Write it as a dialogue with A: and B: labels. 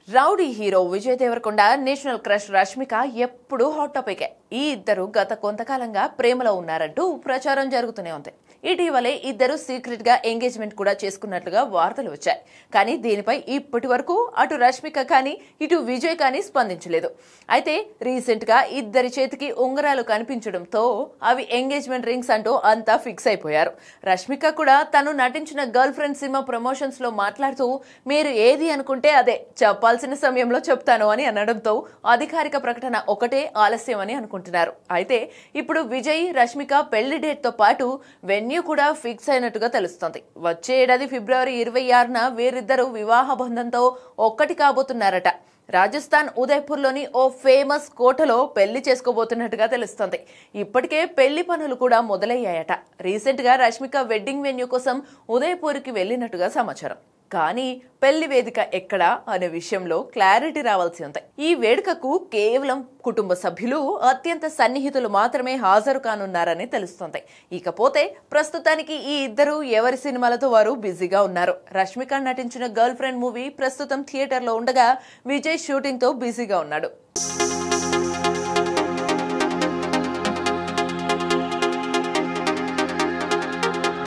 A: Rowdy hero Vijay Deverakonda national crush Rashmika ఎప్పుడూ hot టాపికే. ఈ ఇద్దరు గత కొంతకాలంగా ప్రేమలో ఉన్నారంటూ ప్రచారం జరుగుతూనే ఉంది. ఇటీవలే ఇద్దరు సీక్రెట్ గా ఎంగేజ్మెంట్ కూడా చేసుకున్నట్లుగా వార్తలు వచ్చాయి. కానీ దీనిపై ఇప్పటి వరకు అటు రష్మిక కానీ ఇటు విజయ్ కానీ స్పందించలేదు. అయితే రీసెంట్ గా ఇద్దరి చేతికి ఉంగరాలు కనిపించడంతో అవి ఎంగేజ్మెంట్ రింగ్స్ అంటూ అంతా ఫిక్స్ అయిపోయారు. రష్మిక కూడా తను నటించిన గర్ల్ ఫ్రెండ్ సినిమా ప్రమోషన్స్ లో మాట్లాడుతూ మీరు ఏది అనుకుంటే అదే చెప్పాల్సిన సమయంలో చెప్తాను అని అనడంతో అధికారిక ప్రకటన ఒకటే ఆలస్యం అని అనుకుంటున్నారు. అయితే ఇప్పుడు విజయ్ రష్మిక పెళ్లి డేట్ తో పాటు వెన్యూ కూడా ఫిక్స్ అయినట్టుగా తెలుస్తోంది. వచ్చే ఏడాది ఫిబ్రవరి 26న వీరిద్దరూ వివాహ బంధంతో ఒక్కటి కాబోతున్నారట. రాజస్థాన్ ఉదయ్పూర్లోని ఓ ఫేమస్ కోటలో పెళ్లి చేసుకోబోతున్నట్టుగా తెలుస్తోంది. ఇప్పటికే పెళ్లి పనులు కూడా మొదలయ్యాయట. రీసెంట్ గా రష్మిక వెడ్డింగ్ వెన్యూ కోసం ఉదయ్పూర్కి వెళ్లినట్టుగా సమాచారం. కానీ పెళ్లి వేదిక ఎక్కడా అనే విషయంలో క్లారిటీ రావాల్సి ఉంది. ఈ వేడుకకు కేవలం కుటుంబ సభ్యులు, అత్యంత సన్నిహితులు మాత్రమే హాజరు కానున్నారని తెలుస్తోంది. ఇకపోతే ప్రస్తుతానికి ఈ ఇద్దరు ఎవరి సినిమాలతో వారు బిజీగా ఉన్నారు. రష్మిక నటించిన గర్ల్ ఫ్రెండ్ మూవీ ప్రస్తుతం థియేటర్లో ఉండగా విజయ్ షూటింగ్ తో బిజీగా ఉన్నాడు.